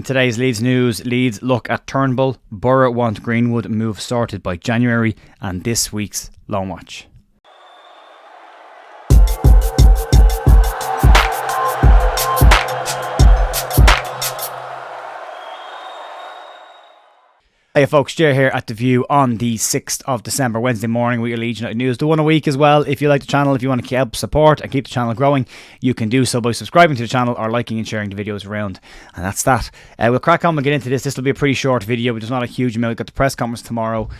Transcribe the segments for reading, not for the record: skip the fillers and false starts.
In today's Leeds news, Leeds look at Turnbull, Boro want Greenwood move sorted by January, and this week's Loan Watch. Hey folks, Jer here at The View on the 6th of December, Wednesday morning with your Leeds United news. The one a week as well. If you like the channel, if you want to help support and keep the channel growing, you can do so by subscribing to the channel or liking and sharing the videos around. And that's that. We'll crack on and get into this. This will be a pretty short video, but there's not a huge amount. We've got the press conference tomorrow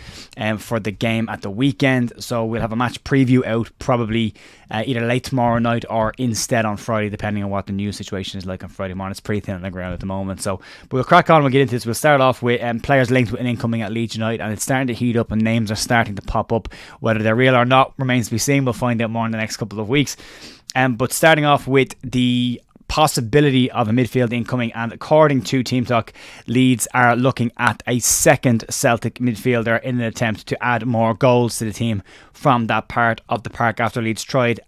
for the game at the weekend. So we'll have a match preview out probably either late tomorrow night or instead on Friday, depending on what the news situation is like on Friday morning. It's pretty thin on the ground at the moment. So but we'll crack on and we'll get into this. We'll start off with players linked with an incoming at Leeds United, and it's starting to heat up and names are starting to pop up. Whether they're real or not remains to be seen. We'll find out more in the next couple of weeks. But starting off with the possibility of a midfield incoming, and according to Team Talk, Leeds are looking at a second Celtic midfielder in an attempt to add more goals to the team from that part of the park after Leeds tried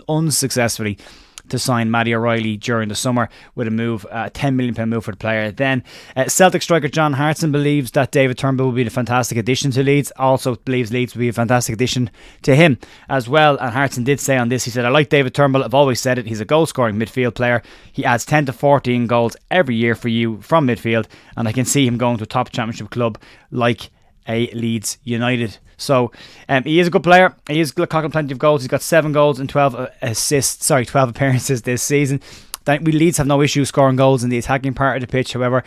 unsuccessfully to sign Matty O'Reilly during the summer with a move, a £10 million move for the player. Then Celtic striker John Hartson believes that David Turnbull will be a fantastic addition to Leeds, also believes Leeds will be a fantastic addition to him as well. And Hartson did say on this, he said, "I like David Turnbull, I've always said it, he's a goal scoring midfield player. He adds 10 to 14 goals every year for you from midfield, and I can see him going to a top championship club like a Leeds United." So he is a good player. He is clocking plenty of goals. He's got 7 goals and 12 appearances this season. Leeds have no issue scoring goals in the attacking part of the pitch. However,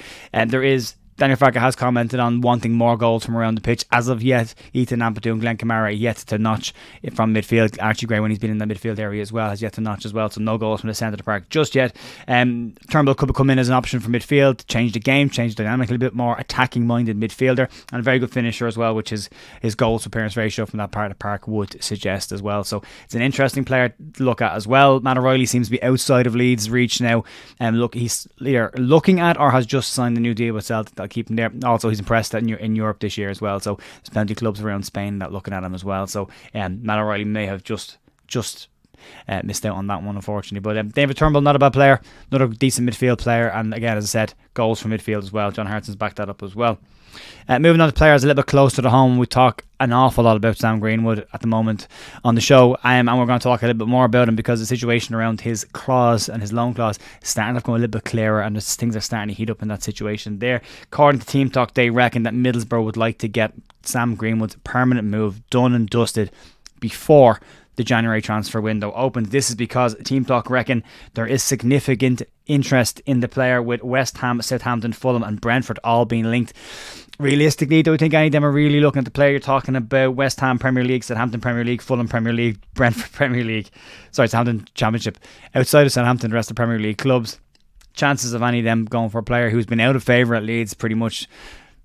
Daniel Farke has commented on wanting more goals from around the pitch. As of yet, Ethan Ampadu and Glenn Kamara yet to notch from midfield. Archie Gray, when he's been in the midfield area as well, has yet to notch as well. So no goals from the centre of the park just yet. Turnbull could come in as an option for midfield to change the game, change the dynamic a little bit more. Attacking minded midfielder and a very good finisher as well, which is his goals to appearance ratio from that part of the park would suggest as well. So it's an interesting player to look at as well. Matt O'Reilly seems to be outside of Leeds' reach now. He's either looking at or has just signed a new deal with Celtic. That'll keep him there. Also, he's impressed in Europe this year as well. So there's plenty of clubs around Spain that are looking at him as well. So Matt O'Reilly may have just missed out on that one, unfortunately. But David Turnbull, not a bad player, another decent midfield player, and again, as I said, goals from midfield as well. John Hartson's backed that up as well. Moving on to players a little bit closer to home, we talk an awful lot about Sam Greenwood at the moment on the show, and we're going to talk a little bit more about him because the situation around his clause and his loan clause is starting to become a little bit clearer, and things are starting to heat up in that situation there. According to Team Talk, they reckon that Middlesbrough would like to get Sam Greenwood's permanent move done and dusted before the January transfer window opens. This is because Team Talk reckon there is significant interest in the player, with West Ham, Southampton, Fulham and Brentford all being linked. Realistically, do we think any of them are really looking at the player? You're talking about West Ham Premier League, Southampton Premier League, Fulham Premier League, Brentford Premier League, Southampton Championship. Outside of Southampton, the rest of Premier League clubs, chances of any of them going for a player who's been out of favour at Leeds pretty much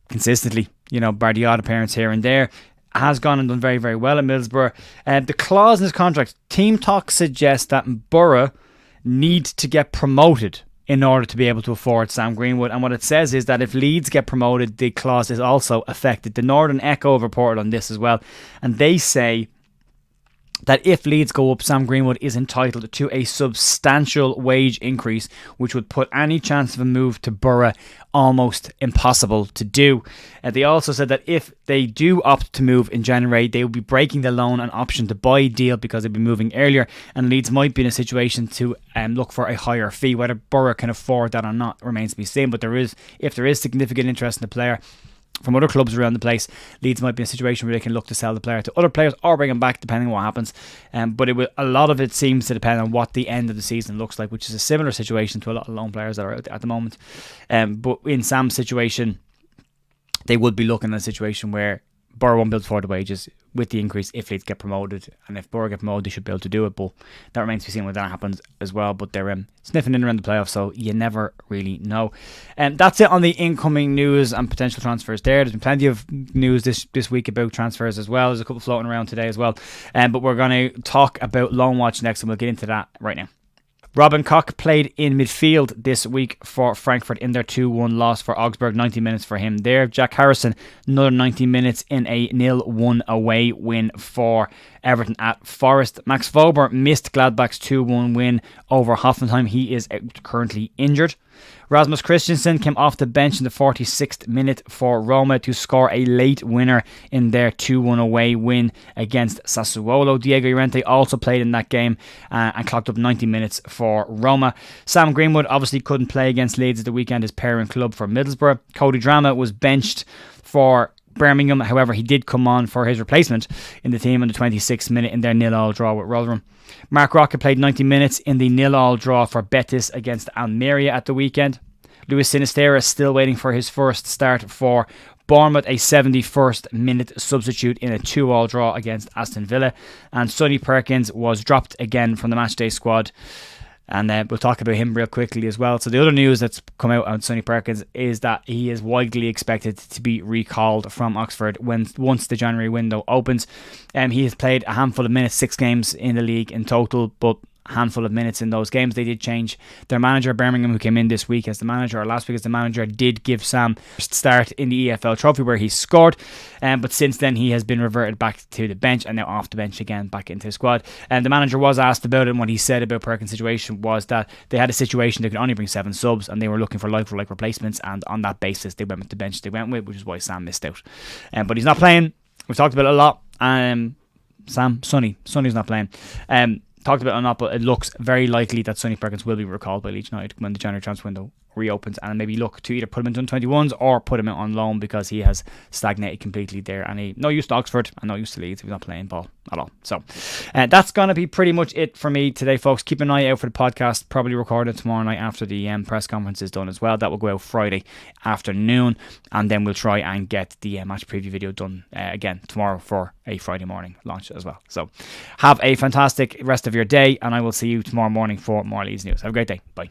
consistently, bar the odd appearance here and there, has gone and done very, very well at Middlesbrough. The clause in his contract, Team Talk suggests that Boro need to get promoted in order to be able to afford Sam Greenwood. And what it says is that if Leeds get promoted, the clause is also affected. The Northern Echo have reported on this as well, and they say that if Leeds go up, Sam Greenwood is entitled to a substantial wage increase, which would put any chance of a move to Boro almost impossible to do. They also said that if they do opt to move in January, they will be breaking the loan and option to buy deal because they'll be moving earlier, and Leeds might be in a situation to look for a higher fee. Whether Boro can afford that or not remains to be seen, but if there is significant interest in the player from other clubs around the place, Leeds might be in a situation where they can look to sell the player to other players or bring him back depending on what happens. But a lot of it seems to depend on what the end of the season looks like, which is a similar situation to a lot of loan players that are out there at the moment. But in Sam's situation, they would be looking at a situation where Boro won't be able to afford the wages with the increase if Leeds get promoted, and if Boro get promoted, they should be able to do it, but that remains to be seen when that happens as well. But they're sniffing in around the playoffs, so you never really know. And that's it on the incoming news and potential transfers there. There's been plenty of news this week about transfers as well. There's a couple floating around today as well, but we're going to talk about Loan Watch next, and we'll get into that right now. Robin Koch played in midfield this week for Frankfurt in their 2-1 loss for Augsburg. 90 minutes for him there. Jack Harrison, another 90 minutes in a 0-1 away win for Everton at Forest. Max Vober missed Gladbach's 2-1 win over Hoffenheim. He is currently injured. Rasmus Christensen came off the bench in the 46th minute for Roma to score a late winner in their 2-1 away win against Sassuolo. Diego Llorente also played in that game and clocked up 90 minutes for Roma. Sam Greenwood obviously couldn't play against Leeds at the weekend, his parent club for Middlesbrough. Cody Drama was benched for Birmingham. However, he did come on for his replacement in the team in the 26th minute in their 0-0 draw with Rotherham. Mark Rocket played 90 minutes in the 0-0 draw for Betis against Almeria at the weekend. Luis Sinisterra is still waiting for his first start for Bournemouth, a 71st minute substitute in a 2-2 draw against Aston Villa. And Sonny Perkins was dropped again from the matchday squad. And we'll talk about him real quickly as well. So the other news that's come out on Sonny Perkins is that he is widely expected to be recalled from Oxford once the January window opens. He has played a handful of minutes, 6 games in the league in total, but handful of minutes in those games. They did change their manager, Birmingham, who came in this week as the manager, or last week as the manager, did give Sam a start in the EFL Trophy where he scored, but since then he has been reverted back to the bench and now off the bench again back into the squad. And the manager was asked about it, and what he said about Perkins' situation was that they had a situation they could only bring 7 subs and they were looking for like replacements, and on that basis they went with the bench they went with, which is why Sam missed out. But he's not playing. We've talked about it a lot. Sonny's not playing. Talked about it or not, but it looks very likely that Sonny Perkins will be recalled by Leeds United when the January transfer window reopens, and maybe look to either put him into 21s or put him out on loan, because he has stagnated completely there, and he no use to Oxford and no use to Leeds. He's not playing ball at all. So that's going to be pretty much it for me today, folks. Keep an eye out for the podcast, probably recorded tomorrow night after the press conference is done as well. That will go out Friday afternoon, and then we'll try and get the match preview video done again tomorrow for a Friday morning launch as well. So have a fantastic rest of your day, and I will see you tomorrow morning for more Leeds news. Have a great day. Bye.